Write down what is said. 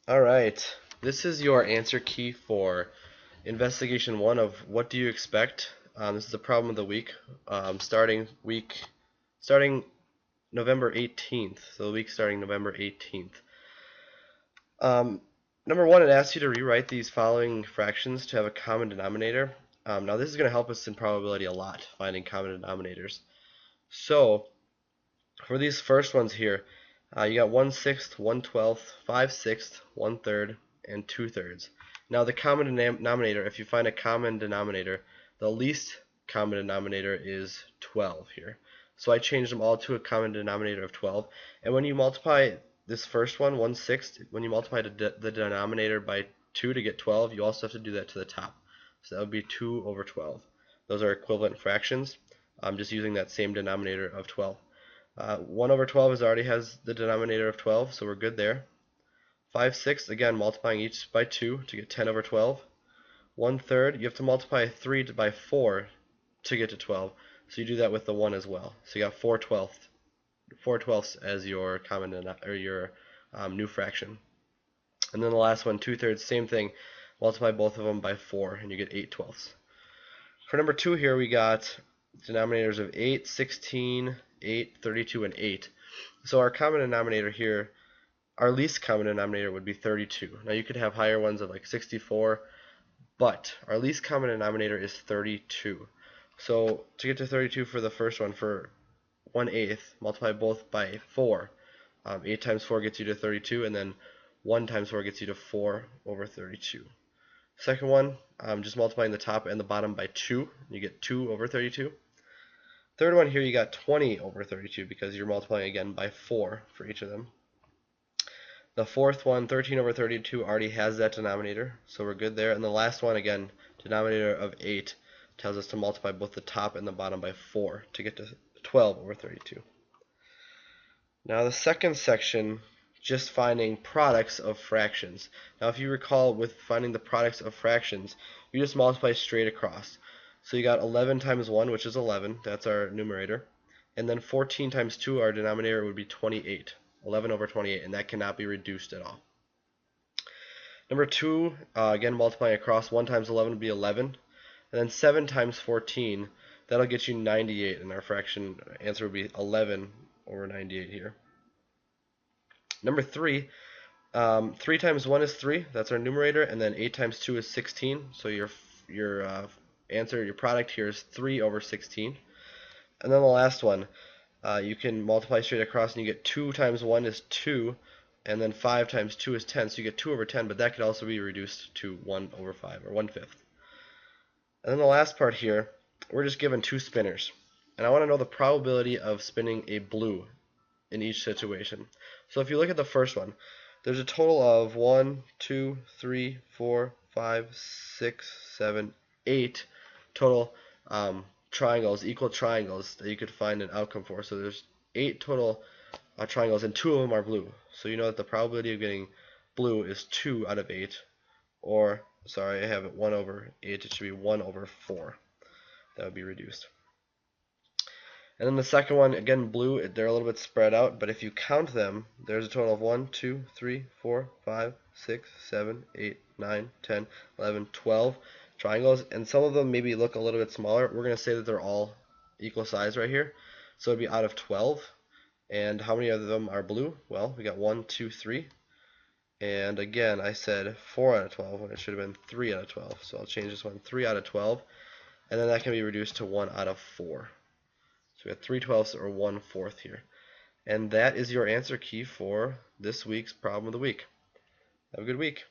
Alright, this is your answer key for investigation 1 of what do you expect. This is the problem of the week, starting November 18th, so the week starting November 18th. Number 1, it asks you to rewrite these following fractions to have a common denominator. Now this is going to help us in probability a lot, finding common denominators. So, for these first ones here, you got 1/6, 1/12, 5/6, 1/3, and 2/3. Now the common denominator, if you find a common denominator, the least common denominator is 12 here. So I changed them all to a common denominator of 12. And when you multiply this first one, 1/6, when you multiply the denominator by 2 to get 12, you also have to do that to the top. So that would be 2 over 12. Those are equivalent fractions. I'm just using that same denominator of 12. 1 over 12 already has the denominator of 12, so we're good there. 5/6, again, multiplying each by 2 to get 10 over 12. 1/3, you have to multiply 3 by 4 to get to 12, so you do that with the 1 as well. So you got 4/12ths as your common or your new fraction. And then the last one, 2/3, same thing. Multiply both of them by 4, and you get 8/12ths. For number 2 here, we got denominators of 8, 16, 8, 32, and 8. So our common denominator here, our least common denominator would be 32. Now you could have higher ones of like 64, but our least common denominator is 32. So to get to 32 for the first one, for 1/8, multiply both by 4. 8 times 4 gets you to 32, and then 1 times 4 gets you to 4 over 32. Second one, just multiplying the top and the bottom by 2, you get 2 over 32. Third one here, you got 20 over 32 because you're multiplying again by 4 for each of them. The fourth one, 13 over 32, already has that denominator, so we're good there. And the last one, again, denominator of 8, tells us to multiply both the top and the bottom by 4 to get to 12 over 32. Now the second section, just finding products of fractions. Now if you recall, with finding the products of fractions, you just multiply straight across. So you got 11 times 1, which is 11, that's our numerator, and then 14 times 2, our denominator, would be 28. 11 over 28, and that cannot be reduced at all. Number 2, again multiplying across, 1 times 11 would be 11, and then 7 times 14, that'll get you 98, and our fraction answer would be 11 over 98 here. Number 3, 3 times 1 is 3, that's our numerator, and then 8 times 2 is 16, so your answer, your product here is 3 over 16. And then the last one, you can multiply straight across and you get 2 times 1 is 2, and then 5 times 2 is 10, so you get 2 over 10, but that could also be reduced to 1 over 5, or 1/5. And then the last part here, we're just given 2 spinners, and I want to know the probability of spinning a blue in each situation. So if you look at the first one, there's a total of 1, 2, 3, 4, 5, 6, 7, 8 total triangles, equal triangles that you could find an outcome for. So there's 8 total triangles, and 2 of them are blue. So you know that the probability of getting blue is 2 out of 8, or, sorry, I have it 1 over 8, it should be 1 over 4. That would be reduced. And then the second one, again blue, they're a little bit spread out, but if you count them, there's a total of 1, 2, 3, 4, 5, 6, 7, 8, 9, 10, 11, 12 triangles, and some of them maybe look a little bit smaller. We're going to say that they're all equal size right here. So it'd be out of 12. And how many of them are blue? Well, we got 1, 2, 3. And again, I said 4 out of 12 when it should have been 3 out of 12. So I'll change this one, 3 out of 12. And then that can be reduced to 1 out of 4. So we got 3/12 or 1/4 here. And that is your answer key for this week's problem of the week. Have a good week.